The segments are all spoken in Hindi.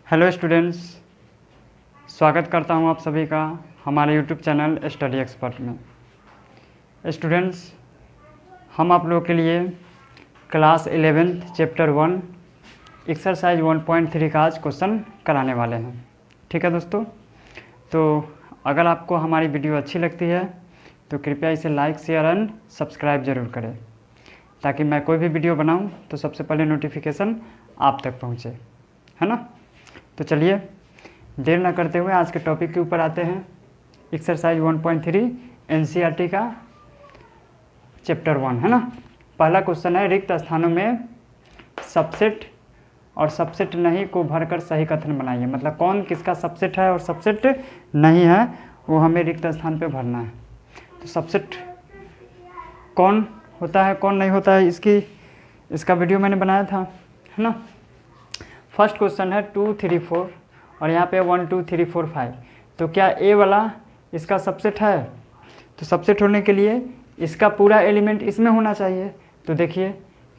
हेलो स्टूडेंट्स, स्वागत करता हूं आप सभी का हमारे यूट्यूब चैनल स्टडी एक्सपर्ट में। स्टूडेंट्स, हम आप लोगों के लिए क्लास 11th चैप्टर 1 एक्सरसाइज 1.3 का आज क्वेश्चन कराने वाले हैं। ठीक है दोस्तों, तो अगर आपको हमारी वीडियो अच्छी लगती है तो कृपया इसे लाइक, शेयर एंड सब्सक्राइब ज़रूर करें, ताकि मैं कोई भी वीडियो बनाऊं तो सबसे पहले नोटिफिकेशन आप तक पहुंचे, है ना। तो चलिए देर ना करते हुए आज के टॉपिक के ऊपर आते हैं। एक्सरसाइज 1.3 एनसीईआरटी का चैप्टर 1, है ना। पहला क्वेश्चन है, रिक्त स्थानों में सबसेट और सबसेट नहीं को भरकर सही कथन बनाइए। मतलब कौन किसका सबसेट है और सबसेट नहीं है वो हमें रिक्त स्थान पे भरना है। तो सबसेट कौन होता है कौन नहीं होता है इसका वीडियो मैंने बनाया था, है ना। फर्स्ट क्वेश्चन है 2, 3, 4 और यहाँ पे 1, 2, 3, 4, 5। तो क्या ए वाला इसका सबसेट है? तो सबसेट होने के लिए इसका पूरा एलिमेंट इसमें होना चाहिए। तो देखिए,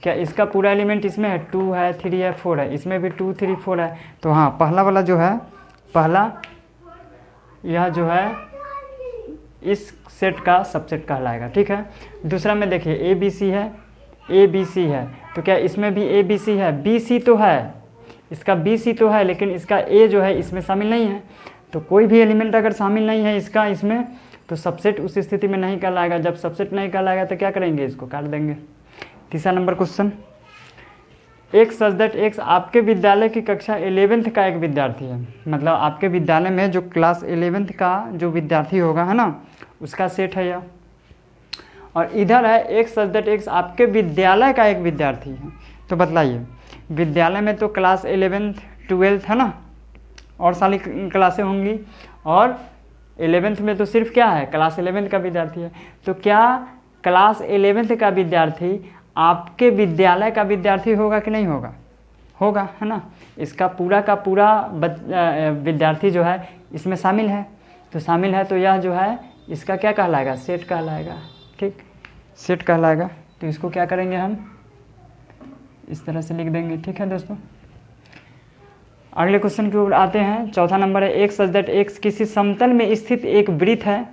क्या इसका पूरा एलिमेंट इसमें है? 2 है, 3 है, 4 है, इसमें भी 2, 3, 4 है। तो हाँ, पहला वाला जो है, पहला यह जो है इस सेट का सबसेट कहलाएगा। ठीक है। दूसरा में देखिए ए बी सी है, ए बी सी है, तो क्या इसमें भी ए बी सी है? बी सी तो है, इसका बी सी तो है, लेकिन इसका ए जो है इसमें शामिल नहीं है। तो कोई भी एलिमेंट अगर शामिल नहीं है इसका इसमें, तो सबसेट उस स्थिति में नहीं कहलाएगा। जब सबसेट नहीं कहलाएगा तो क्या करेंगे? इसको काट देंगे। तीसरा नंबर क्वेश्चन, एक सच दैट एक्स आपके विद्यालय की कक्षा 11th का एक विद्यार्थी है। मतलब आपके विद्यालय में जो क्लास 11th का जो विद्यार्थी होगा, है ना, उसका सेट है यह। और इधर है एक सच दैट एक्स आपके विद्यालय का एक विद्यार्थी है। तो बतलाइए, विद्यालय में तो क्लास 11th 12th है ना, और सारी क्लासें होंगी, और 11th में तो सिर्फ क्या है? क्लास 11th का विद्यार्थी है। तो क्या क्लास 11th का विद्यार्थी आपके विद्यालय का विद्यार्थी होगा कि नहीं होगा? होगा, है ना। इसका पूरा का पूरा विद्यार्थी जो है इसमें शामिल है। तो शामिल है तो यह जो है इसका क्या कहलाएगा? सेट कहलाएगा। ठीक, सेट कहलाएगा। तो इसको क्या करेंगे? हम इस तरह से लिख देंगे। ठीक है दोस्तों, अगले क्वेश्चन की ओर आते हैं। चौथा नंबर है, एक सच दैट एक्स किसी समतल में स्थित एक वृत्त है,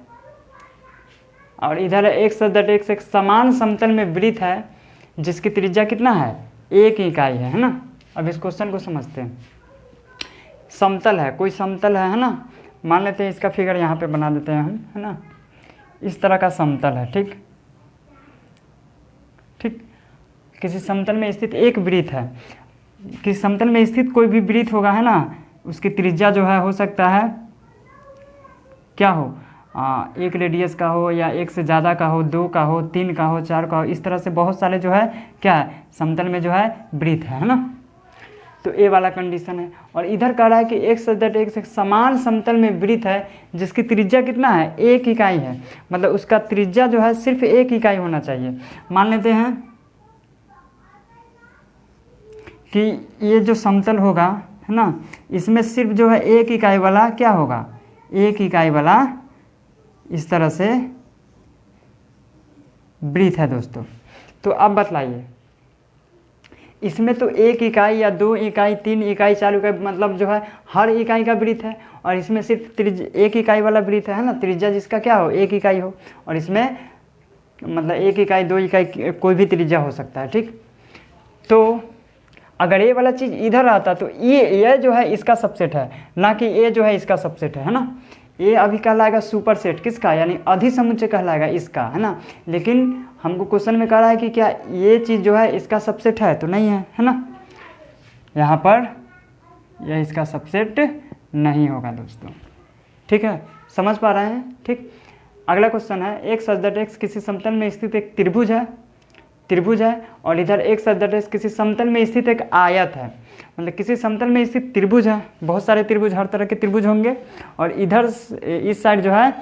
और इधर है एक सच दैट एक्स एक समान समतल में वृत्त है जिसकी त्रिज्या कितना है? 1 इकाई है ना। अब इस क्वेश्चन को समझते हैं। समतल है, कोई समतल है ना। मान लेते हैं इसका फिगर यहाँ पे बना देते हैं हम, है ना। इस तरह का समतल है। ठीक ठीक, किसी समतल में स्थित एक वृत्त है। किसी समतल में स्थित कोई भी वृत्त होगा, है ना, उसकी त्रिज्या जो है हो सकता है क्या हो? 1 रेडियस का हो, या 1 से ज़्यादा का हो, 2 का हो, 3 का हो, 4 का हो। इस तरह से बहुत सारे जो है क्या है समतल में जो है वृत्त है ना। तो ए वाला कंडीशन है। और इधर कह रहा है कि एक सच दैट एक समान समतल में वृत्त है जिसकी त्रिज्या कितना है? 1 इकाई है। मतलब उसका त्रिज्या जो है सिर्फ 1 इकाई होना चाहिए। मान लेते हैं कि ये जो समतल होगा, है ना, इसमें सिर्फ जो है 1 इकाई वाला क्या होगा? 1 इकाई वाला इस तरह से वृत्त है दोस्तों। तो अब बतलाइए, इसमें तो 1 इकाई या 2 इकाई, 3 इकाई, 4 इकाई, मतलब जो है हर इकाई का वृत्त है। और इसमें सिर्फ 1 इकाई वाला वृत्त है ना, त्रिज्या जिसका क्या हो? 1 इकाई हो। और इसमें मतलब 1 इकाई, 2 इकाई, कोई भी त्रिज्या हो सकता है। ठीक, तो अगर ये वाला चीज़ इधर आता तो ये जो है इसका सबसेट है, ना कि ये जो है इसका सबसेट है ना। ये अभी कहलाएगा सुपर सेट किसका? यानी अधिसमुच्चय कहलाएगा इसका, है ना। लेकिन हमको क्वेश्चन में कह रहा है कि क्या ये चीज़ जो है इसका सबसेट है? तो नहीं है ना। यहाँ पर यह इसका सबसेट नहीं होगा दोस्तों। ठीक है, समझ पा रहे हैं? ठीक, अगला क्वेश्चन है, एक सच दैट एक्स किसी समतल में स्थित एक त्रिभुज है, और इधर एक सच दैट एक्स किसी समतल में स्थित एक आयत है। मतलब किसी समतल में स्थित त्रिभुज है, बहुत सारे त्रिभुज, हर तरह के त्रिभुज होंगे, और इधर इस साइड जो है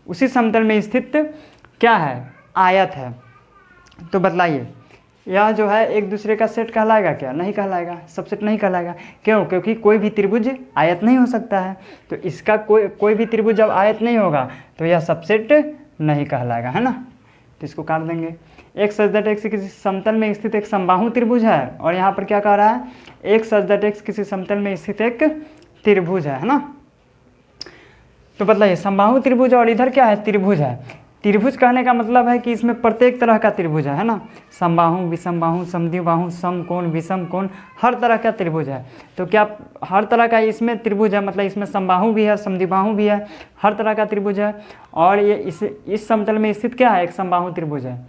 उसी समतल में स्थित क्या है? आयत है। तो बतलाइए, यह जो है एक दूसरे का सेट कहलाएगा क्या? नहीं कहलाएगा, सबसेट नहीं कहलाएगा। क्यों? क्योंकि कोई भी त्रिभुज आयत नहीं हो सकता है। तो इसका कोई भी त्रिभुज जब आयत नहीं होगा तो यह सबसेट नहीं कहलाएगा, है ना। तो इसको काट देंगे। एक सच दैट एक्स किसी समतल में स्थित एक समबाहु त्रिभुज है, और यहाँ पर क्या कह रहा है? एक सच दैट एक्स किसी समतल में स्थित एक त्रिभुज है ना। तो बताइए समबाहु त्रिभुज और इधर क्या है, त्रिभुज है। त्रिभुज कहने का मतलब है कि इसमें प्रत्येक तरह का त्रिभुज है ना, समबाहु, विषमबाहु, समद्विबाहु, समकोण, विषम कोण, हर तरह का त्रिभुज है। तो क्या हर तरह का इसमें त्रिभुज है, मतलब इसमें समबाहु भी है, समद्विबाहु भी है, हर तरह का त्रिभुज है। और ये इस समतल में स्थित क्या है, एक समबाहु त्रिभुज है।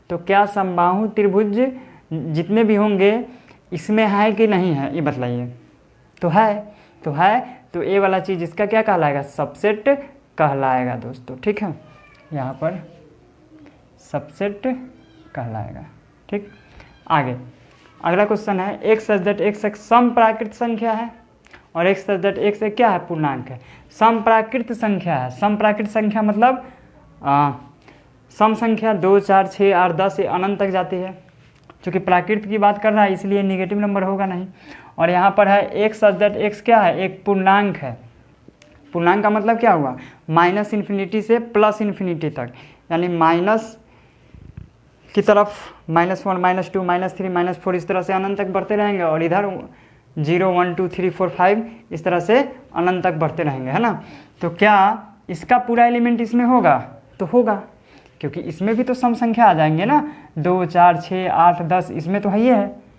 तो क्या समबाहु त्रिभुज जितने भी होंगे इसमें है कि नहीं है, ये बतलाइए। तो है, तो ये वाला चीज़ इसका क्या कहलाएगा, सबसेट कहलाएगा दोस्तों, ठीक है, यहाँ पर सबसेट कहलाएगा। ठीक, आगे अगला क्वेश्चन है, एक सच दैट एक्स एक समप्राकृत संख्या है और एक सच दैट एक्स एक क्या है, पूर्णांक है। समप्राकृत संख्या है, समप्राकृत संख्या मतलब सम संख्या 2, 4, 6, 8, 10 ये अनंत तक जाती है। चूँकि प्राकृत की बात कर रहा है इसलिए निगेटिव नंबर होगा नहीं। और यहाँ पर है एक सच दैट एक्स क्या है, एक पूर्णांक है। पूर्णांक का मतलब क्या हुआ, माइनस इन्फिनिटी से प्लस इन्फिनिटी तक, यानी माइनस की तरफ -1, -2, -3, -4 इस तरह से अनंत तक बढ़ते रहेंगे और इधर 0, 1, 2, 3, 4, 5 इस तरह से अनंत तक बढ़ते रहेंगे, है ना। तो क्या इसका पूरा एलिमेंट इसमें होगा, तो होगा, क्योंकि इसमें भी तो सम संख्या आ जाएंगे ना, 2, 4, 6, 8, 10 इसमें तो है ही है।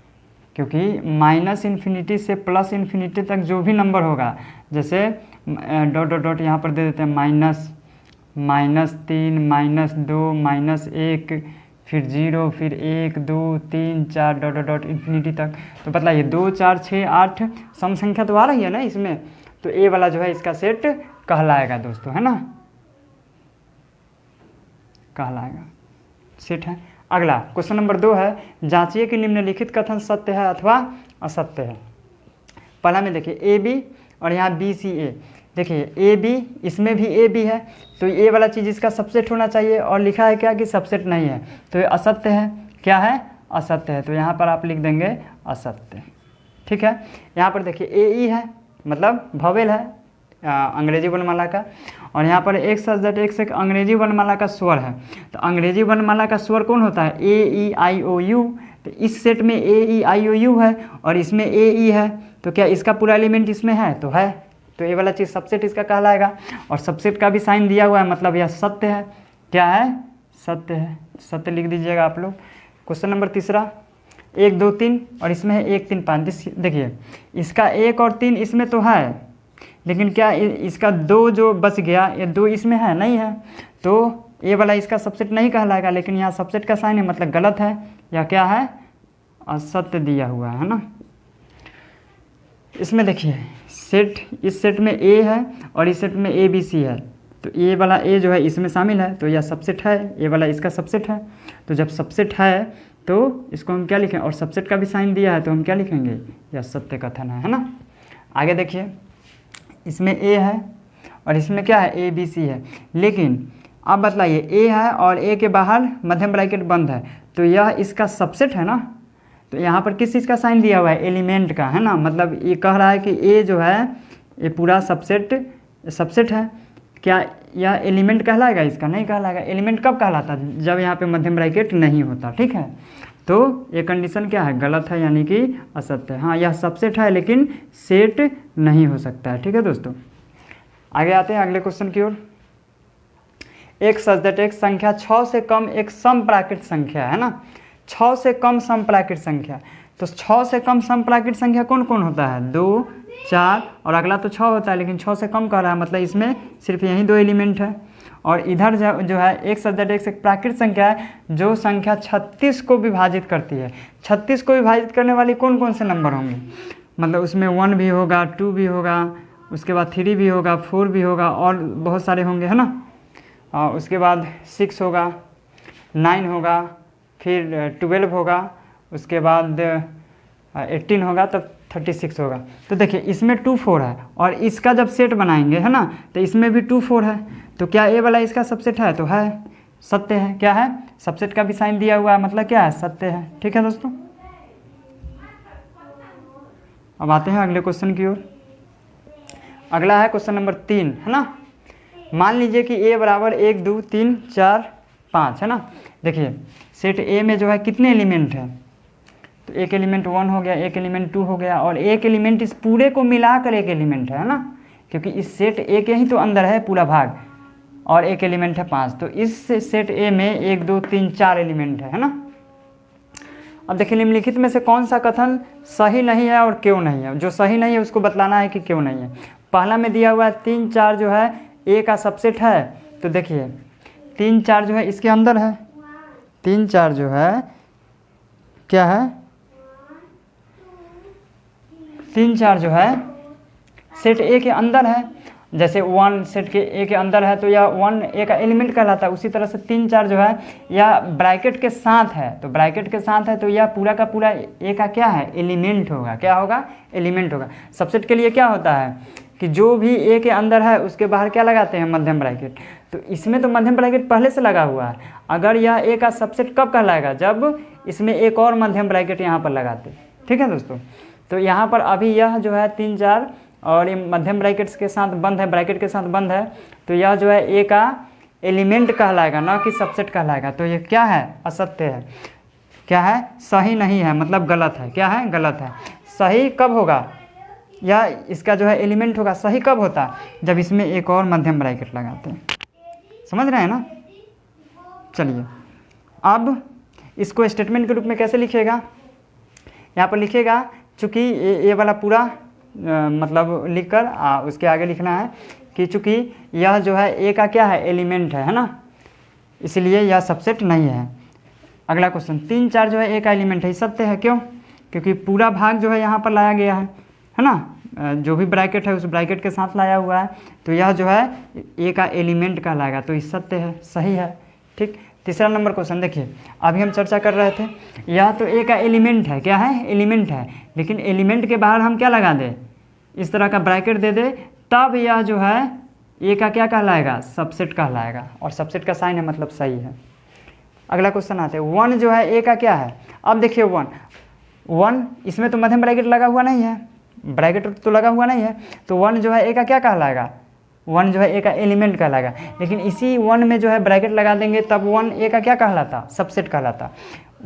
क्योंकि माइनस इन्फिनिटी से प्लस इन्फिनिटी तक जो भी नंबर होगा, जैसे डॉट डॉट डॉट यहाँ पर दे देते हैं -3, -2, -1, फिर 0, फिर 1, 2, 3, 4 डॉट डॉट डॉट इन्फिनिटी तक। तो बतलाइए 2, 4, 6, 8 सम संख्या तो आ रही है ना इसमें, तो ए वाला जो है इसका सेट कहलाएगा दोस्तों, है ना, कहलाएगा, सेट है। अगला क्वेश्चन नंबर 2 है, जांचिए कि निम्नलिखित कथन सत्य है अथवा असत्य है। पहला में देखिए ए बी और यहाँ बी सी ए। देखिए ए बी, इसमें भी ए बी है, तो ये वाला चीज़ इसका सबसेट होना चाहिए, और लिखा है क्या कि सबसेट नहीं है, तो ये असत्य है। क्या है, असत्य है, तो यहाँ पर आप लिख देंगे असत्य, ठीक है। यहाँ पर देखिए ए ई है, मतलब भवेल है अंग्रेजी वर्णमाला का, और यहाँ पर एक सच दैट एक्स एक अंग्रेजी वर्णमाला का स्वर है। तो अंग्रेजी वर्णमाला का स्वर कौन होता है, ए ई आई ओ यू। तो इस सेट में ए ई आई ओ यू है और इसमें ए ई है, तो क्या इसका पूरा एलिमेंट इसमें है, तो है, तो ये वाला चीज़ सबसेट इसका कहलाएगा। और सबसेट का भी साइन दिया हुआ है, मतलब यह सत्य है। क्या है, सत्य है, सत्य लिख दीजिएगा आप लोग। क्वेश्चन नंबर 3, 1, 2, 3 और इसमें है 1, 3, 5। देखिए इसका 1 और 3 इसमें तो है, लेकिन क्या इसका 2 जो बच गया, ये 2 इसमें है नहीं है, तो ये वाला इसका सबसेट नहीं कहलाएगा। लेकिन यहाँ सबसेट का साइन है, मतलब गलत है, या क्या है, असत्य दिया हुआ है ना। इसमें देखिए सेट, इस सेट में ए है और इस सेट में ए बी सी है, तो ये वाला ए जो है इसमें शामिल है, तो यह सबसेट है, ये वाला इसका सबसेट है। तो जब सबसेट है तो इसको हम क्या लिखें, और सबसेट का भी साइन दिया है तो हम क्या लिखेंगे, यह सत्य कथन है ना। आगे देखिए इसमें ए है और इसमें क्या है, ए बी सी है, लेकिन अब बतलाइए ए है और ए के बाहर मध्यम ब्रैकेट बंद है, तो यह इसका सबसेट है ना। तो यहाँ पर किस चीज़ का साइन दिया हुआ है, एलिमेंट का, है ना। मतलब ये कह रहा है कि ए जो है ये पूरा सबसेट है। क्या यह एलिमेंट कहलाएगा, इसका नहीं कहलाएगा। एलिमेंट कब कहलाता है, जब यहाँ पे मध्यम ब्रैकेट नहीं होता, ठीक है। तो ये कंडीशन क्या है, गलत है, यानी कि असत्य है। हाँ, यह सबसेट है लेकिन सेट नहीं हो सकता है, ठीक है दोस्तों। आगे आते हैं अगले क्वेश्चन की ओर। एक सच दैट एक संख्या 6 से कम एक समप्राकृत संख्या है ना। 6 से कम समप्राकृत संख्या, तो 6 से कम समप्राकृत संख्या कौन कौन होता है, 2, 4 और अगला तो 6 होता है, लेकिन 6 से कम कह रहा है, मतलब इसमें सिर्फ यही 2 एलिमेंट है। और इधर जो है एक सच दैट एक्स एक प्राकृत संख्या है जो संख्या 36 को विभाजित करती है। 36 को विभाजित करने वाली कौन कौन से नंबर होंगे, मतलब उसमें 1 भी होगा, 2 भी होगा, उसके बाद 3 भी होगा, 4 भी होगा, और बहुत सारे होंगे, है ना। उसके बाद 6 होगा, 9 होगा, फिर 12 होगा, उसके बाद 18 होगा, तब 36 होगा। तो देखिए इसमें 2, 4 है, और इसका जब सेट बनाएंगे, है ना, तो इसमें भी 2, 4 है। तो क्या ए वाला इसका सबसेट है, तो है, सत्य है। क्या है, सबसेट का भी साइन दिया हुआ है, मतलब क्या है, सत्य है, ठीक है दोस्तों। अब आते हैं अगले क्वेश्चन की ओर। अगला है क्वेश्चन नंबर 3, है ना। मान लीजिए कि ए बराबर 1, 2, 3, 4, 5, है ना। देखिए सेट ए में जो है कितने एलिमेंट हैं, तो एक एलिमेंट 1 हो गया, एक एलिमेंट 2 हो गया, और एक एलिमेंट इस पूरे को मिलाकर एक एलिमेंट है ना, क्योंकि इस सेट ए के ही तो अंदर है पूरा भाग, और एक एलिमेंट है 5, तो इस सेट ए में 1 2 3 4 एलिमेंट है ना। अब देखिए निम्नलिखित में से कौन सा कथन सही नहीं है और क्यों नहीं है। जो सही नहीं है उसको बतलाना है कि क्यों नहीं है। पहला में दिया हुआ है 3 4 जो है ए का सबसेट है, तो देखिए 3 4 जो है इसके अंदर है, 3 4 जो है क्या है, 3 4 जो है सेट ए के अंदर है। जैसे 1 सेट के ए के अंदर है तो यह 1 ए का एलिमेंट कहलाता है। उसी तरह से 3 4 जो है यह ब्रैकेट के साथ है, तो ब्रैकेट के साथ है तो यह पूरा का पूरा ए का क्या है, एलिमेंट होगा। क्या होगा, एलिमेंट होगा। सबसेट के लिए क्या होता है कि जो भी ए के अंदर है उसके बाहर क्या लगाते हैं, मध्यम ब्रैकेट। तो इसमें तो मध्यम ब्रैकेट पहले से लगा हुआ है। अगर यह ए का सबसेट कब कहलाएगा, जब इसमें एक और मध्यम ब्रैकेट यहाँ पर लगाते। ठीक है दोस्तों, तो यहाँ पर अभी यह जो है 3 4 और ये मध्यम ब्रैकेट्स के साथ बंद है, ब्रैकेट के साथ बंद है, तो यह जो है ए का एलिमेंट कहलाएगा, ना कि सबसेट कहलाएगा। तो ये क्या है, असत्य है। क्या है, सही नहीं है, मतलब गलत है। क्या है, गलत है। सही कब होगा, या इसका जो है एलिमेंट होगा, सही कब होता है, जब इसमें एक और मध्यम ब्रैकेट लगाते हैं। समझ रहे हैं ना। चलिए अब इसको स्टेटमेंट के रूप में कैसे लिखिएगा, यहाँ पर लिखिएगा, चूँकि ये वाला पूरा मतलब लिखकर उसके आगे लिखना है कि चूँकि यह जो है ए का क्या है, एलिमेंट है ना, इसलिए यह सबसेट नहीं है। अगला क्वेश्चन, 3 4 जो है ए का एलिमेंट है, सत्य है। क्यों, क्योंकि पूरा भाग जो है यहाँ पर लाया गया है ना, जो भी ब्रैकेट है उस ब्रैकेट के साथ लाया हुआ है, तो यह जो है ए का एलिमेंट कहलाएगा, तो ये सत्य है, सही है। ठीक। तीसरा नंबर क्वेश्चन देखिए, अभी हम चर्चा कर रहे थे, यह तो ए का एलिमेंट है। क्या है, एलिमेंट है, लेकिन एलिमेंट के बाहर हम क्या लगा दें, इस तरह का ब्रैकेट दे दे, तब यह जो है ए का क्या कहलाएगा, सबसेट कहलाएगा, और सबसेट का साइन है मतलब सही है। अगला क्वेश्चन आते हैं, 1 जो है ए का क्या है। अब देखिए 1 इसमें तो मध्यम ब्रैकेट लगा हुआ नहीं है, ब्रैकेट तो लगा हुआ नहीं है, तो 1 जो है ए का क्या कहलाएगा, 1 जो है ए का एलिमेंट कहलाएगा। लेकिन इसी 1 में जो है ब्रैकेट लगा देंगे तब 1 ए का क्या कहलाता, सबसेट कहलाता।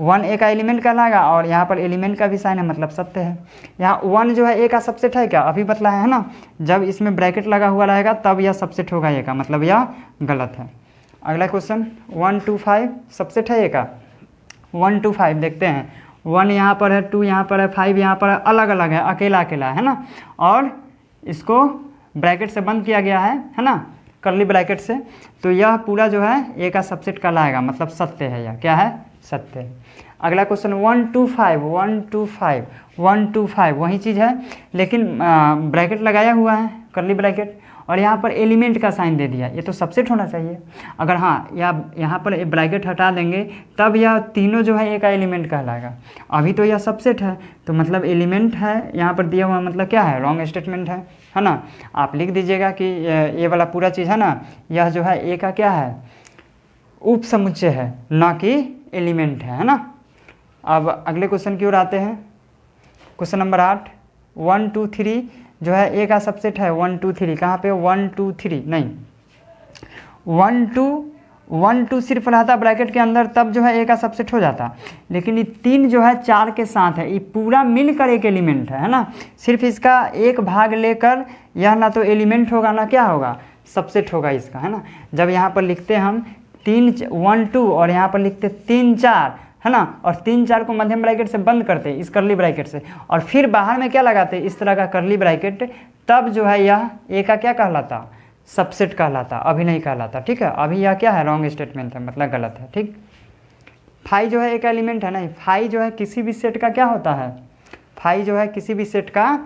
1 ए का एलिमेंट कहलाएगा, और यहाँ पर एलिमेंट का भी साइन है मतलब सत्य है। यहाँ 1 जो है ए का सबसेट है क्या, अभी बतलाया है ना, जब इसमें ब्रैकेट लगा हुआ रहेगा तब यह सबसेट होगा ए का, मतलब यह गलत है। अगला क्वेश्चन, 1 2 5 सबसेट है ए का। 1 2 5 देखते हैं, 1 यहाँ पर है, 2 यहाँ पर है, 5 यहाँ पर है, अलग अलग है, अकेला अकेला है ना, और इसको ब्रैकेट से बंद किया गया है ना, कर्ली ब्रैकेट से, तो यह पूरा जो है ए का सबसेट कहलाएगा, मतलब सत्य है। यह क्या है, सत्य है। अगला क्वेश्चन, 1 2 5 1 2 5 1 2 5 वही चीज़ है, लेकिन ब्रैकेट लगाया हुआ है, कर्ली ब्रैकेट, और यहाँ पर एलिमेंट का साइन दे दिया, ये तो सबसेट होना चाहिए। अगर हाँ यहाँ पर ब्रैकेट हटा देंगे तब यह तीनों जो है ए का एलिमेंट कहलाएगा। अभी तो यह सबसेट है, तो मतलब एलिमेंट है यहाँ पर दिया हुआ, मतलब क्या है, रॉन्ग स्टेटमेंट है ना। आप लिख दीजिएगा कि ये वाला पूरा चीज़ है ना, यह जो है ए का क्या है, उप समुच्चय है, ना कि एलिमेंट है ना। अब अगले क्वेश्चन की ओर आते हैं। क्वेश्चन नंबर 8, 1 2 3 जो है ए का सबसेट है। 1 2 3 कहाँ पे, 1 2 3 नहीं, 1 2 सिर्फ रहता ब्रैकेट के अंदर तब जो है ए का सबसेट हो जाता, लेकिन ये 3 जो है 4 के साथ है, ये पूरा मिलकर एक एलिमेंट है ना। सिर्फ इसका एक भाग लेकर यह ना तो एलिमेंट होगा ना क्या होगा, सबसेट होगा इसका, है ना। जब यहाँ पर लिखते हम 3 1 2 और यहाँ पर लिखते 3 4 है ना, और 3 4 को मध्यम ब्रैकेट से बंद करते इस कर्ली ब्रैकेट से, और फिर बाहर में क्या लगाते इस तरह का कर्ली ब्रैकेट, तब जो है यह ए का क्या कहलाता, सबसेट कहलाता, अभी नहीं कहलाता। ठीक है, अभी यह क्या है, रॉन्ग स्टेटमेंट है, मतलब गलत है। ठीक। 5 जो है एक एलिमेंट है नहीं, 5 जो है किसी भी सेट का क्या होता है, 5 जो है किसी भी सेट का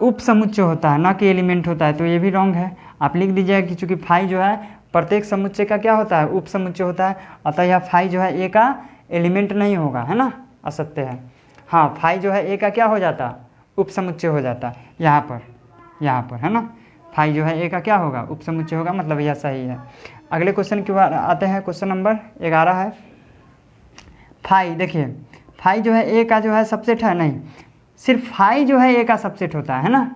उप समुच्चय होता है, ना कि एलिमेंट होता है, तो ये भी रॉन्ग है। आप लिख दीजिएगा कि चूँकि 5 जो है प्रत्येक समुच्चय का क्या होता है, उप समुच्चय होता है, अतः यह 5 जो है ए का एलिमेंट नहीं होगा, है ना, असत्य है। हाँ, 5 जो है ए का क्या हो जाता, उप समुच्चय हो जाता, यहाँ पर है ना, 5 जो है ए का क्या होगा, उप समुच्चय होगा, मतलब यह सही है। अगले क्वेश्चन की बार आते हैं। क्वेश्चन नंबर 11 है। 5 देखिए, 5 जो है ए का जो है सबसेट है नहीं, सिर्फ 5 जो है ए का सबसेट होता है ना।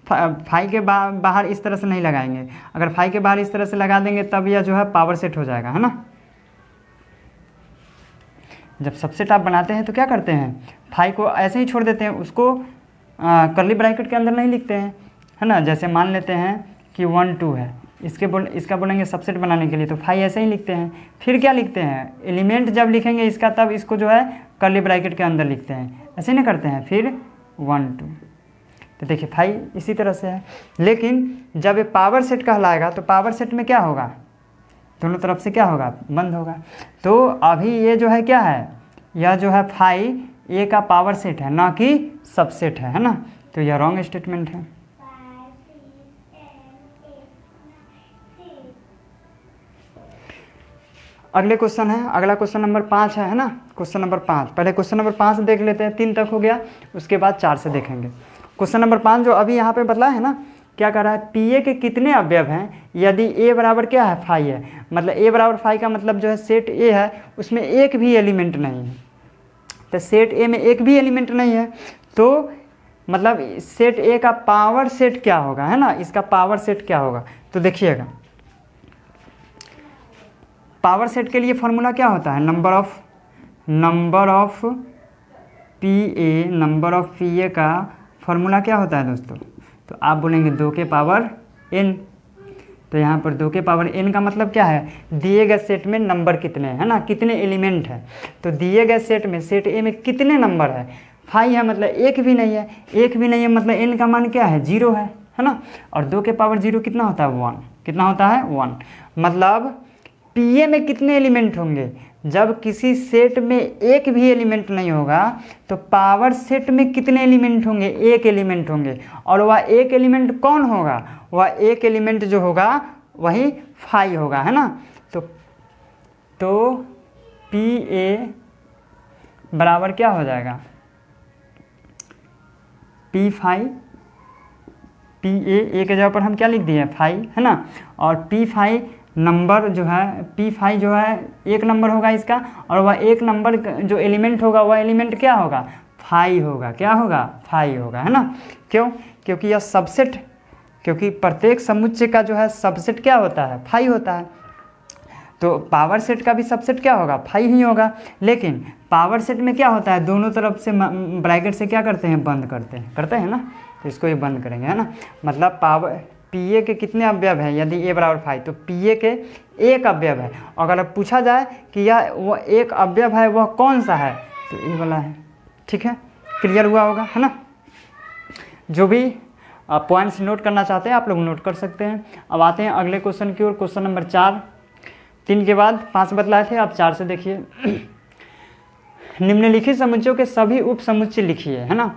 5 के बाहर इस तरह से नहीं लगाएंगे, अगर 5 के बाहर इस तरह से लगा देंगे तब यह जो है पावर सेट हो जाएगा, है ना। जब सबसेट आप बनाते हैं तो क्या करते हैं, फाइव को ऐसे ही छोड़ देते हैं, उसको कर्ली ब्रैकेट के अंदर नहीं लिखते हैं, है ना। जैसे मान लेते हैं कि 1 2 है, इसका बोलेंगे सबसेट बनाने के लिए तो फाइव ऐसे ही लिखते हैं। फिर क्या लिखते हैं, एलिमेंट जब लिखेंगे इसका तब इसको जो है कर्ली ब्रैकेट के अंदर लिखते हैं, ऐसे नहीं करते हैं। फिर 1 2, तो देखिए फाइव इसी तरह से है। लेकिन जब ये पावर सेट कहलाएगा तो पावर सेट में क्या होगा, दोनों तरफ से क्या होगा, बंद होगा। तो अभी ये जो है क्या है, यह जो है फाइव ए का पावर सेट है, ना कि सबसेट है ना। तो यह रॉन्ग स्टेटमेंट है। अगले क्वेश्चन है, अगला क्वेश्चन नंबर 5 है ना। क्वेश्चन नंबर 5, पहले क्वेश्चन नंबर 5 देख लेते हैं, 3 तक हो गया, उसके बाद 4 से देखेंगे। क्वेश्चन नंबर 5 जो अभी यहाँ पे बतला है ना, क्या कर रहा है, पी ए के कितने अवयव हैं यदि ए बराबर क्या है, फाइव है। मतलब ए बराबर फाइव का मतलब जो है सेट ए है उसमें एक भी एलिमेंट नहीं है। तो सेट ए में एक भी एलिमेंट नहीं है, तो मतलब सेट ए का पावर सेट क्या होगा, है ना, इसका पावर सेट क्या होगा। तो देखिएगा पावर सेट के लिए फॉर्मूला क्या होता है, नंबर ऑफ पी ए का फॉर्मूला क्या होता है दोस्तों। तो आप बोलेंगे 2 के पावर n। तो यहाँ पर 2 के पावर n का मतलब क्या है, दिए गए सेट में नंबर कितने हैं, है ना, कितने एलिमेंट है। तो दिए गए सेट में सेट ए में कितने नंबर है, 5 है, मतलब एक भी नहीं है, एक भी नहीं है मतलब n का मान क्या है, 0 है ना। और 2 के पावर 0 कितना होता है, 1। कितना होता है, 1। मतलब पी ए में कितने एलिमेंट होंगे, जब किसी सेट में एक भी एलिमेंट नहीं होगा तो पावर सेट में कितने एलिमेंट होंगे, एक एलिमेंट होंगे। और वह एक एलिमेंट कौन होगा, वह एक एलिमेंट जो होगा वही 5 होगा, है ना। तो पी ए बराबर क्या हो जाएगा, P5, पी ए के जगह पर हम क्या लिख दिए 5, है ना। और P5 नंबर जो है, P5 जो है एक नंबर होगा इसका, और वह एक नंबर जो एलिमेंट होगा वह एलिमेंट क्या होगा, 5 होगा। क्या होगा, 5 होगा, है ना। क्यों, क्योंकि यह सबसेट, क्योंकि प्रत्येक समुच्चय का जो है सबसेट क्या होता है, 5 होता है। तो पावर सेट का भी सबसेट क्या होगा, 5 ही होगा। लेकिन पावर सेट में क्या होता है, दोनों तरफ से ब्रैकेट से क्या करते हैं, बंद करते हैं ना। तो इसको ये बंद करेंगे, है ना। मतलब पावर पी ए के कितने अवयव हैं, यदि ए बराबर 5 तो पी ए के एक अवयव है। अगर अब पूछा जाए कि यह वो एक अवयव है वह कौन सा है, तो ए वाला है। ठीक है, क्लियर हुआ होगा, है ना। जो भी पॉइंट्स नोट करना चाहते हैं आप लोग नोट कर सकते हैं। अब आते हैं अगले क्वेश्चन की ओर, क्वेश्चन नंबर 4। 3 के बाद 5 बतलाए थे, अब 4 से देखिए। निम्नलिखित समुच्चयों के सभी उप समुच्चय लिखिए, है ना।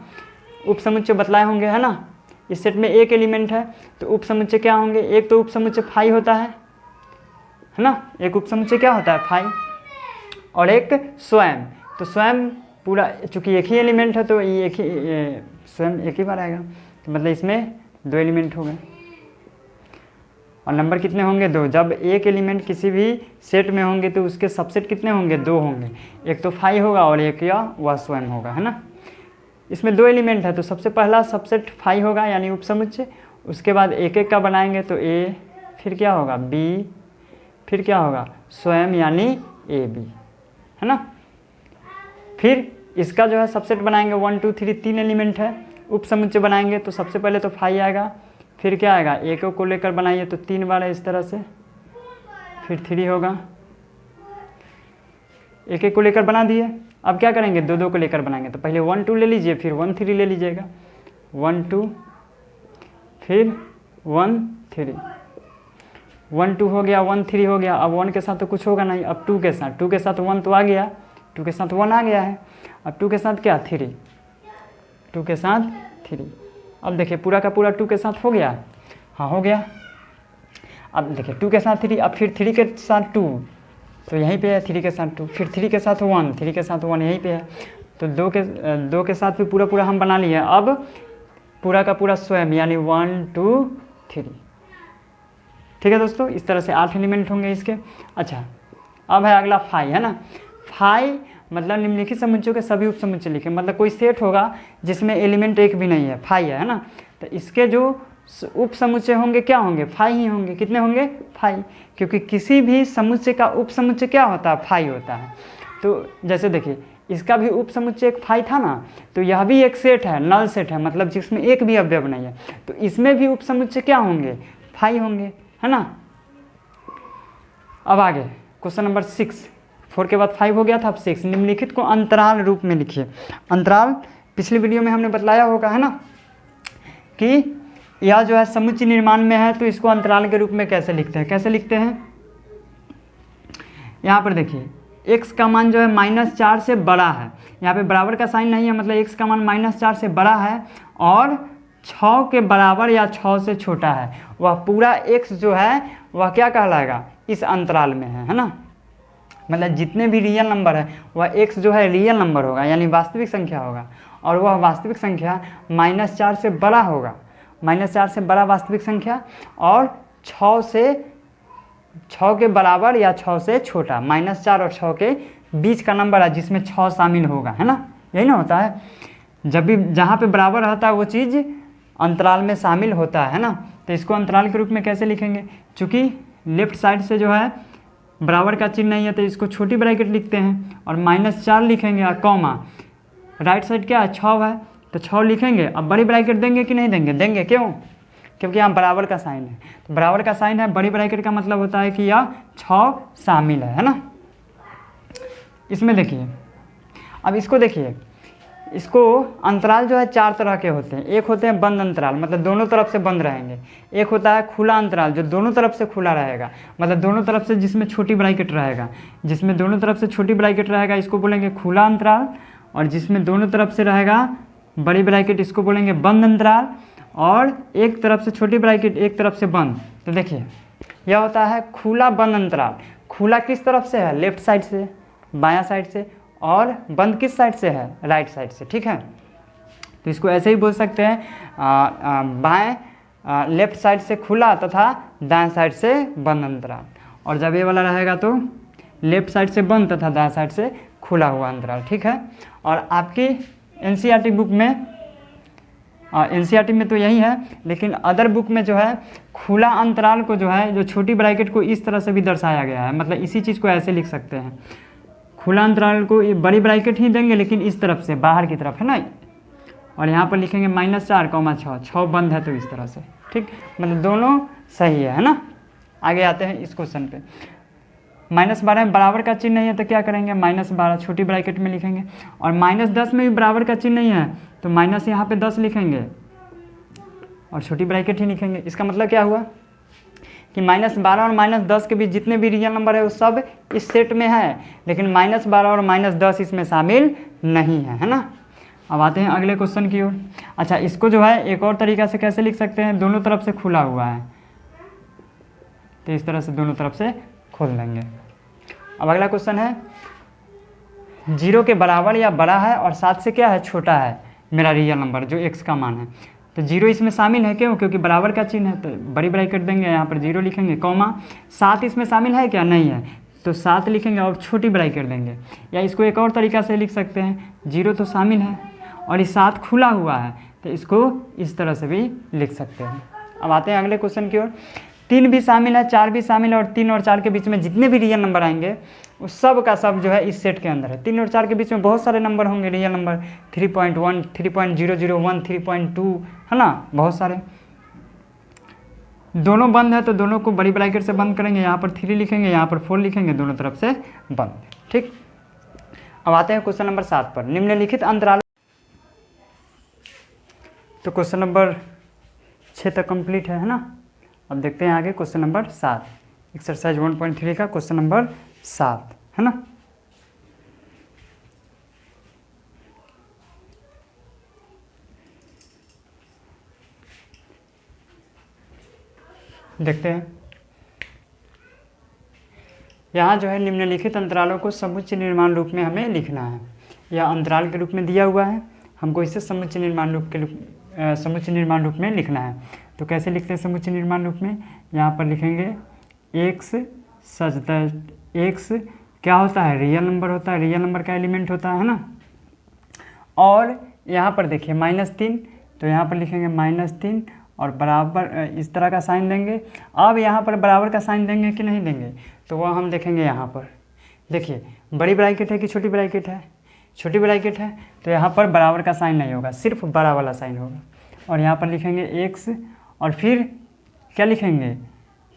उप समुच्चय बतलाए होंगे, है ना। इस सेट में एक एलिमेंट है तो उप समुच्चय क्या होंगे, एक तो उप समुच्चय 5 होता है ना। एक उप समुच्चय क्या होता है, 5, और एक स्वयं। तो स्वयं पूरा, चूंकि एक ही एलिमेंट है तो ये एक ही स्वयं एक ही बार आएगा, तो मतलब इसमें 2 एलिमेंट हो गए। और नंबर कितने होंगे, 2। जब एक एलिमेंट किसी भी सेट में होंगे तो उसके सबसेट कितने होंगे, 2 होंगे। एक तो 5 होगा और एक या वह स्वयं होगा, है ना। इसमें 2 एलिमेंट है तो सबसे पहला सबसेट 5 होगा यानी उपसमुच्चय। उसके बाद एक एक का बनाएंगे तो ए, फिर क्या होगा बी, फिर क्या होगा स्वयं यानी ए बी, है ना। फिर इसका जो है सबसेट बनाएंगे 1 2 3, 3 एलिमेंट है। उपसमुच्चय बनाएंगे तो सबसे पहले तो 5 आएगा, फिर क्या आएगा, एक को लेकर बनाइए तो 3 बार है इस तरह से, फिर 3 होगा। एक एक को लेकर बना दिए। अब क्या करेंगे, 2 2 को लेकर बनाएंगे तो पहले 1 2 ले लीजिए, फिर 1 3 ले लीजिएगा, 1 2 फिर 1 3, 1 2 हो गया, 1 3 हो गया। अब 1 के साथ तो कुछ होगा नहीं, अब 2 के साथ 1 तो आ गया, 2 के साथ 1 आ गया है। अब 2 के साथ क्या 3, 2 के साथ 3। अब देखिए पूरा का पूरा 2 के साथ हो गया, हाँ हो गया। अब देखिए 2 के साथ 3, अब फिर 3 के साथ 2 तो यहीं पे है, 3 के साथ 2, फिर 3 के साथ 1, 3 के साथ 1 यहीं पे है। तो 2 के साथ भी पूरा पूरा हम बना लिए। अब पूरा का पूरा स्वयं यानी 1 2 3। ठीक है दोस्तों, इस तरह से 8 एलिमेंट होंगे इसके। अच्छा, अब है अगला 5, है ना। 5 मतलब निम्नलिखित समुच्चयों के सभी उप समुच्चय लिखे, मतलब कोई सेट होगा जिसमें एलिमेंट एक भी नहीं है, 5 है ना। तो इसके जो उप समुच्चय होंगे क्या होंगे, 5 ही होंगे। कितने होंगे, 5, क्योंकि किसी भी समुच्चय का उप समुच्चय क्या होता है, 5 होता है। तो जैसे देखिए इसका भी उपसमुच्चय एक फाई था ना, तो यह भी एक सेट है, नल सेट है, मतलब जिसमें एक भी अवयव नहीं है, तो इसमें भी उपसमुच्चय क्या होंगे, फाई होंगे, है ना। अब आगे क्वेश्चन नंबर 6, 4 के बाद 5 हो गया था, अब 6, निम्नलिखित को अंतराल रूप में लिखिए। अंतराल पिछली वीडियो में हमने बतलाया होगा, है ना, कि यह जो है समुच्चय निर्माण में है, तो इसको अंतराल के रूप में कैसे लिखते हैं, कैसे लिखते हैं। यहाँ पर देखिए x का मान जो है -4 से बड़ा है, यहाँ पे बराबर का साइन नहीं है, मतलब x का मान -4 से बड़ा है और 6 के बराबर या 6 से छोटा है, वह पूरा x जो है वह क्या कहलाएगा, इस अंतराल में है ना। मतलब जितने भी रियल नंबर है वह x जो है रियल नंबर होगा, यानी वास्तविक संख्या होगा, और वह वास्तविक संख्या -4 से बड़ा होगा, -4 से बड़ा वास्तविक संख्या, और 6 के बराबर या 6 से छोटा, -4 और 6 के बीच का नंबर है जिसमें 6 शामिल होगा, है ना। यही ना होता है, जब भी जहाँ पे बराबर रहता है वो चीज़ अंतराल में शामिल होता है ना। तो इसको अंतराल के रूप में कैसे लिखेंगे, चूँकि लेफ्ट साइड से जो है बराबर का चिन्ह नहीं है, तो इसको छोटी ब्रैकेट लिखते हैं और -4 लिखेंगे और कॉमा, राइट साइड क्या है 6 है, तो 6 लिखेंगे। अब बड़ी ब्रैकेट देंगे कि नहीं देंगे, देंगे, क्यों, क्योंकि यहाँ बराबर का साइन है, तो बराबर का साइन है, बड़ी ब्रैकेट का मतलब होता है कि यह 6 शामिल है ना। इसमें देखिए, अब इसको देखिए, इसको अंतराल जो है 4 तरह के होते हैं। एक होते हैं बंद अंतराल, मतलब दोनों तरफ से बंद रहेंगे। एक होता है खुला अंतराल, जो दोनों तरफ से खुला रहेगा, मतलब दोनों तरफ से जिसमें छोटी ब्रैकेट रहेगा, जिसमें दोनों तरफ से छोटी ब्रैकेट रहेगा इसको बोलेंगे खुला अंतराल, और जिसमें दोनों तरफ से रहेगा बड़ी ब्रैकेट इसको बोलेंगे बंद अंतराल, और एक तरफ से छोटी ब्रैकेट एक तरफ से बंद। तो देखिए यह होता है खुला बंद अंतराल। खुला किस तरफ से है, लेफ्ट साइड से, बायां साइड से, और बंद किस साइड से है, राइट साइड से, ठीक है। तो इसको ऐसे ही बोल सकते हैं बाएं लेफ्ट साइड से खुला तथा दाएं साइड से बंद अंतराल, और जब ये वाला रहेगा तो लेफ्ट साइड से बंद तथा दाएं साइड से खुला हुआ अंतराल, ठीक है। और आपकी एनसीईआरटी बुक में, एनसीईआरटी में तो यही है, लेकिन अदर बुक में जो है खुला अंतराल को जो है, जो छोटी ब्रैकेट को इस तरह से भी दर्शाया गया है, मतलब इसी चीज़ को ऐसे लिख सकते हैं, खुला अंतराल को बड़ी ब्रैकेट ही देंगे लेकिन इस तरफ से, बाहर की तरफ, है ना, और यहाँ पर लिखेंगे -4, 6 बंद है तो इस तरह से, ठीक, मतलब दोनों सही है ना। आगे आते हैं इस क्वेश्चन पे, -12 में बराबर का चिन्ह नहीं है तो क्या करेंगे, -12 छोटी ब्रैकेट में लिखेंगे, और -10 में भी बराबर का चिन्ह नहीं है तो माइनस यहाँ पे 10 लिखेंगे और छोटी ब्रैकेट ही लिखेंगे। इसका मतलब क्या हुआ कि -12 और -10 के बीच जितने भी रियल नंबर है वो सब इस सेट में है, लेकिन -12 और -10 इसमें शामिल नहीं है ना। अब आते हैं अगले क्वेश्चन की ओर। अच्छा, इसको जो है एक और तरीका से कैसे लिख सकते हैं, दोनों तरफ से खुला हुआ है तो इस तरह से दोनों तरफ से खोल देंगे। अब अगला क्वेश्चन है, 0 के बराबर या बड़ा है और 7 से क्या है, छोटा है मेरा रियल नंबर जो x का मान है, तो 0 इसमें शामिल है, क्यों, क्योंकि बराबर का चिन्ह है, तो बड़ी ब्रैकेट देंगे, यहाँ पर 0 लिखेंगे, कॉमा 7 इसमें शामिल है क्या, नहीं है, तो 7 लिखेंगे और छोटी ब्रैकेट देंगे। या इसको एक और तरीका से लिख सकते हैं, 0 तो शामिल है और ये 7 खुला हुआ है, तो इसको इस तरह से भी लिख सकते हैं। अब आते हैं अगले क्वेश्चन की ओर। 3 भी शामिल है, 4 भी शामिल है, और 3 और 4 के बीच में जितने भी रियल नंबर आएंगे उस सब का सब जो है इस सेट के अंदर है। 3 और 4 के बीच में बहुत सारे नंबर होंगे रियल नंबर, 3.1, 3.001, 3.2, है ना, बहुत सारे। दोनों बंद है तो दोनों को बड़ी ब्रैकेट से बंद करेंगे, यहाँ पर 3 लिखेंगे, यहाँ पर 4 लिखेंगे, दोनों तरफ से बंद, ठीक। अब आते हैं क्वेश्चन नंबर 7 पर, निम्नलिखित अंतराल। तो क्वेश्चन नंबर 6 तक कंप्लीट है ना। अब देखते हैं आगे क्वेश्चन नंबर 7, एक्सरसाइज 1.3 का क्वेश्चन नंबर 7, है ना। देखते हैं, यहाँ जो है निम्नलिखित अंतरालों को समुच्चय निर्माण रूप में हमें लिखना है। यह अंतराल के रूप में दिया हुआ है, हमको इसे समुच्चय निर्माण रूप में लिखना है। तो कैसे लिखते हैं समुच्चय निर्माण रूप में, यहाँ पर लिखेंगे x सच दैट x क्या होता है, रियल नंबर होता है, रियल नंबर का एलिमेंट होता है ना। और यहाँ पर देखिए -3, तो यहाँ पर लिखेंगे -3 और बराबर इस तरह का साइन देंगे। अब यहाँ पर बराबर का साइन देंगे कि नहीं देंगे, तो वह हम देखेंगे। यहाँ पर देखिए बड़ी ब्रैकेट है कि छोटी ब्रैकेट है? छोटी ब्रैकेट है, तो यहाँ पर बराबर का साइन नहीं होगा, सिर्फ बड़ा वाला साइन होगा। और यहाँ पर लिखेंगे x और फिर क्या लिखेंगे,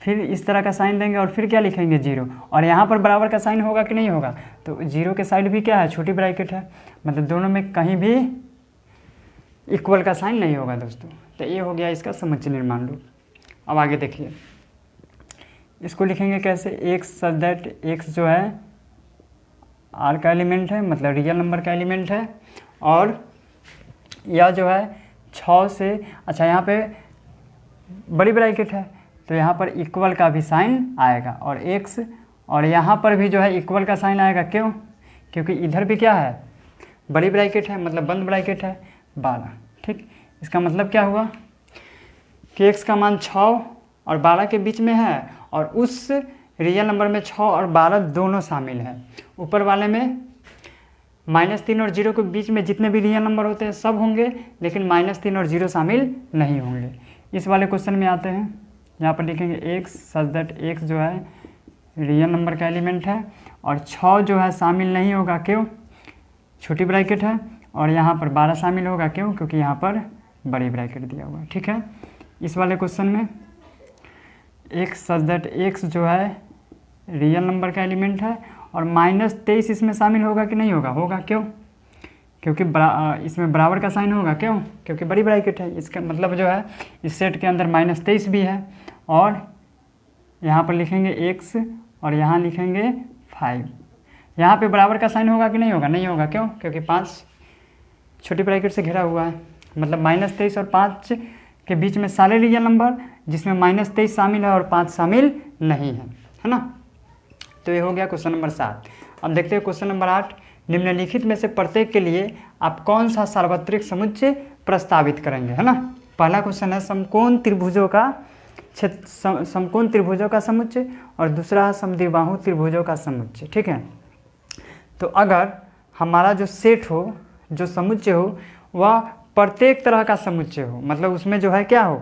फिर इस तरह का साइन देंगे और फिर क्या लिखेंगे 0। और यहाँ पर बराबर का साइन होगा कि नहीं होगा? तो 0 के साइड भी क्या है, छोटी ब्रैकेट है, मतलब दोनों में कहीं भी इक्वल का साइन नहीं होगा दोस्तों। तो ये हो गया इसका समुच्चय निर्माण रूप। अब आगे देखिए, इसको लिखेंगे कैसे, x सच दैट x जो है R का एलिमेंट है, मतलब रियल नंबर का एलिमेंट है, और यह जो है 6 से, अच्छा यहाँ पे बड़ी ब्रैकेट है तो यहाँ पर इक्वल का भी साइन आएगा, और x, और यहाँ पर भी जो है इक्वल का साइन आएगा। क्यों? क्योंकि इधर भी क्या है, बड़ी ब्रैकेट है, मतलब बंद ब्रैकेट है 12। ठीक, इसका मतलब क्या हुआ कि x का मान 6 और 12 के बीच में है, और उस रियल नंबर में 6 और 12 दोनों शामिल है। ऊपर वाले में -3 और 0 के बीच में जितने भी रियल नंबर होते हैं सब होंगे, लेकिन -3 और 0 शामिल नहीं होंगे। इस वाले क्वेश्चन में आते हैं, यहाँ पर लिखेंगे x सच दैट x जो है रियल नंबर का एलिमेंट है, और 6 जो है शामिल नहीं होगा। क्यों? छोटी ब्रैकेट है, और यहाँ पर 12 शामिल होगा। क्यों? क्योंकि यहाँ पर बड़ी ब्रैकेट दिया हुआ है। ठीक है, इस वाले क्वेश्चन में x सच दैट x जो है रियल नंबर का एलिमेंट है, और -23 इसमें शामिल होगा कि नहीं होगा? होगा। क्यों? क्योंकि इसमें बराबर का साइन होगा। क्यों? क्योंकि बड़ी ब्रैकेट है। इसका मतलब जो है इस सेट के अंदर -23 भी है, और यहाँ पर लिखेंगे x और यहाँ लिखेंगे 5। यहाँ पे बराबर का साइन होगा कि नहीं होगा? नहीं होगा। क्यों? क्योंकि 5 छोटी ब्रैकेट से घिरा हुआ है, मतलब -23 और 5 के बीच में सारे रियल नंबर जिसमें -23 शामिल है और 5 शामिल नहीं है ना। तो ये हो गया क्वेश्चन नंबर 7। अब देखते हैं क्वेश्चन नंबर 8। निम्नलिखित में से प्रत्येक के लिए आप कौन सा सार्वत्रिक समुच्चय प्रस्तावित करेंगे, है ना। पहला क्वेश्चन है समकोण त्रिभुजों का समकोण त्रिभुजों का समुच्चय, और दूसरा है समद्विबाहु त्रिभुजों का समुच्चय। ठीक है, तो अगर हमारा जो सेट हो, जो समुच्चय हो, वह प्रत्येक तरह का समुच्चय हो, मतलब उसमें जो है क्या हो,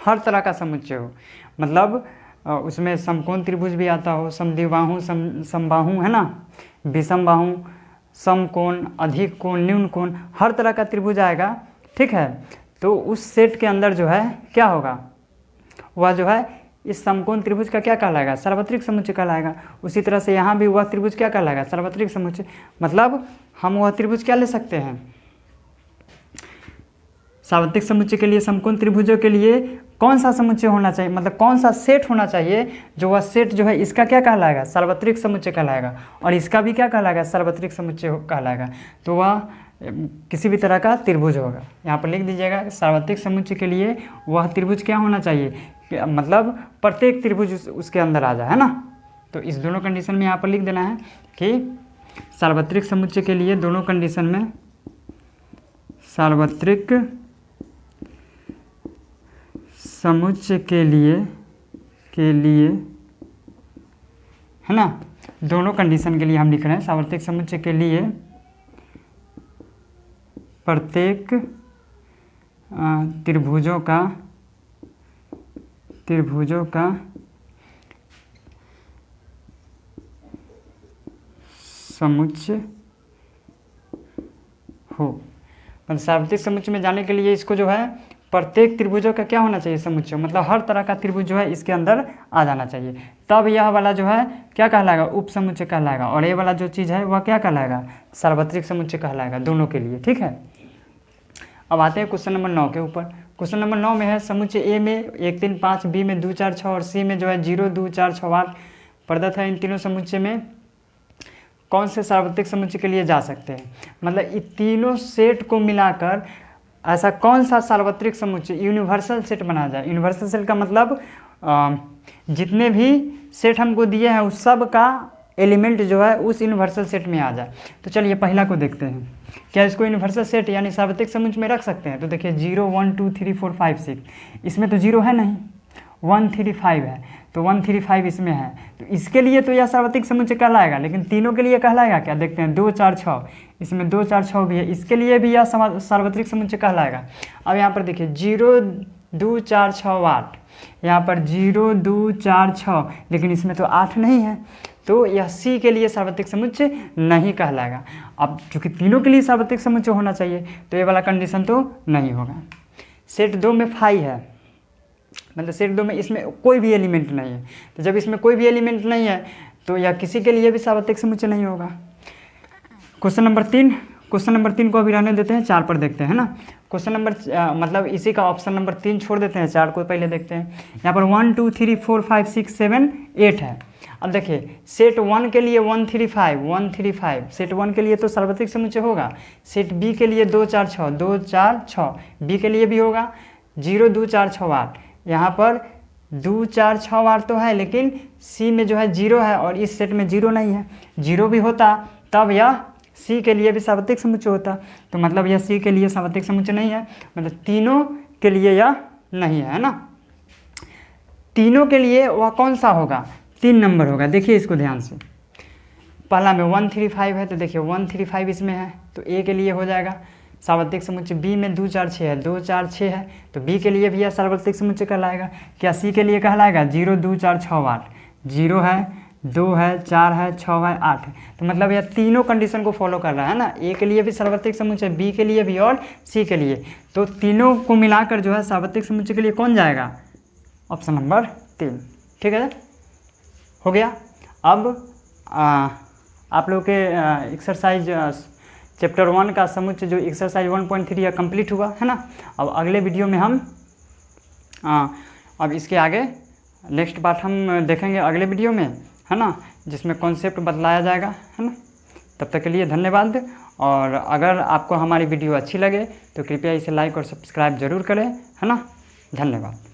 हर तरह का समुच्चय हो, मतलब उसमें समकोण त्रिभुज भी आता हो, समद्विबाहु समबाहु, है ना, विषम बाहु, समकोण, अधिक कोण, न्यून कोण, हर तरह का त्रिभुज आएगा। ठीक है, तो उस सेट के अंदर जो है क्या होगा, वह जो है इस समकोण त्रिभुज का क्या कहलाएगा, सार्वत्रिक समुच्चय कहलाएगा। उसी तरह से यहाँ भी वह त्रिभुज क्या कहलाएगा, सार्वत्रिक समुच्चय। मतलब हम वह त्रिभुज क्या ले सकते हैं, सार्वत्रिक समुच्चय के लिए, समकोण त्रिभुजों के लिए कौन सा समुच्चय होना चाहिए, मतलब कौन सा सेट होना चाहिए, जो वह सेट जो है इसका क्या कहलाएगा, सार्वत्रिक समुच्चय कहलाएगा, और इसका भी क्या कहलाएगा, सार्वत्रिक समुच्चय कहलाएगा। तो वह किसी भी तरह का त्रिभुज होगा। यहाँ पर लिख दीजिएगा, सार्वत्रिक समुच्चय के लिए वह त्रिभुज क्या होना चाहिए, मतलब प्रत्येक त्रिभुज उसके अंदर आ जाए, है ना। तो इस दोनों कंडीशन में यहाँ पर लिख देना है कि सार्वत्रिक समुच्चय के लिए दोनों कंडीशन में, सार्वत्रिक समुच्चय के लिए है ना, दोनों कंडीशन के लिए हम लिख रहे हैं, सार्वत्रिक समुच्चय के लिए प्रत्येक त्रिभुजों का समुच्चय हो। मतलब सार्वत्रिक समुच्चय में जाने के लिए इसको जो है प्रत्येक त्रिभुजों का क्या होना चाहिए, समुच्चय, मतलब हर तरह का त्रिभुज जो है इसके अंदर आ जाना चाहिए, तब यह वाला जो है क्या कहलाएगा, उप समुच्चय कहलाएगा, और ये वाला जो चीज़ है वह क्या कहलाएगा, सार्वत्रिक समुच्चय कहलाएगा, दोनों के लिए। ठीक है, अब आते हैं क्वेश्चन नंबर 9 के ऊपर। क्वेश्चन नंबर 9 में है समुच्चय ए में 1 3 5, बी में 2 4 6 और सी में जो है 0 2 4 6 8 प्रदत्त है। इन तीनों समुच्चय में कौन से सार्वत्रिक समुच्चय के लिए जा सकते हैं, मतलब इन तीनों सेट को मिलाकर ऐसा कौन सा सार्वत्रिक समुच्चय यूनिवर्सल सेट बना जाए। यूनिवर्सल सेट का मतलब जितने भी सेट हमको दिए हैं उस सब का एलिमेंट जो है उस यूनिवर्सल सेट में आ जाए। तो चलिए पहला को देखते हैं, क्या इसको यूनिवर्सल सेट यानी सार्वत्रिक समुच्चय में रख सकते हैं। तो देखिए 0 1 2 3 4 5 6, इसमें तो 0 है नहीं, 1 3 5 है, तो 1 3 5 इसमें है, तो इसके लिए तो यह सार्वत्रिक समुच्चय कहलाएगा, लेकिन तीनों के लिए कहलाएगा क्या, देखते हैं 2 4 6, इसमें 2 4 6 भी है, इसके लिए भी यह सार्वत्रिक समुच्चय कहलाएगा। अब यहाँ पर देखिए 0 2 4 6 8, यहाँ पर 0 2 4 6, लेकिन इसमें तो 8 नहीं है, तो यह सी के लिए सार्वत्रिक समुच्चय नहीं कहलाएगा। अब चूँकि तीनों के लिए सार्वत्रिक समुच्चय होना चाहिए तो ये वाला कंडीशन तो नहीं होगा। सेट 2 में फाई है, मतलब सेट 2 में इसमें कोई भी एलिमेंट नहीं है, तो जब इसमें कोई भी एलिमेंट नहीं है तो यह किसी के लिए भी सार्वत्रिक समुच्चय नहीं होगा। क्वेश्चन नंबर 3 को अभी रहने देते हैं, 4 पर देखते हैं ना। क्वेश्चन नंबर मतलब इसी का ऑप्शन नंबर 3 छोड़ देते हैं, 4 को पहले देखते हैं। यहाँ पर 1 2 3 4 5 6 7 8 है। अब देखिए सेट 1 के लिए 1 3 5 सेट 1 के लिए तो सार्वत्रिक समुच्चय होगा। सेट बी के लिए 2 4 6 2 4 6 बी के लिए भी होगा। 0 2 4 6 8 यहाँ पर 2 4 6 8 तो है, लेकिन सी में जो है 0 है और इस सेट में 0 नहीं है। 0 भी होता तब यह सी के लिए भी सार्वत्रिक समुच्चय होता, तो मतलब यह सी के लिए सार्वत्रिक समुच्चय नहीं है, मतलब तीनों के लिए यह नहीं है ना। तीनों के लिए वह कौन सा होगा, 3 नंबर होगा। देखिए इसको ध्यान से, पहला में 1 3 5 है, तो देखिए 1 3 5 इसमें है तो ए के लिए हो जाएगा सार्वत्रिक समुच्चय। बी में 2 4 6 है, 2 4 6 है तो बी के लिए भी यह सार्वत्रिक समुच्चय कहलाएगा। क्या सी के लिए कहलाएगा, 0 2 4 6 8 0 है, 2 है, 4 है, 6 है, 8 है, तो मतलब यह तीनों कंडीशन को फॉलो कर रहा है ना। ए के लिए भी सार्वत्रिक समुच्चय, बी के लिए भी और सी के लिए, तो तीनों को मिलाकर जो है सार्वत्रिक समुच्चय के लिए कौन जाएगा, ऑप्शन नंबर 3। ठीक है, हो गया। अब आप लोग के एक्सरसाइज चैप्टर 1 का समुच्चय जो एक्सरसाइज 1.3 है कंप्लीट हुआ है ना। अब अगले वीडियो में हम अब इसके आगे नेक्स्ट पार्ट हम देखेंगे अगले वीडियो में, है ना, जिसमें कॉन्सेप्ट बतलाया जाएगा, है ना। तब तक के लिए धन्यवाद। और अगर आपको हमारी वीडियो अच्छी लगे तो कृपया इसे लाइक और सब्सक्राइब जरूर करें, है ना। धन्यवाद।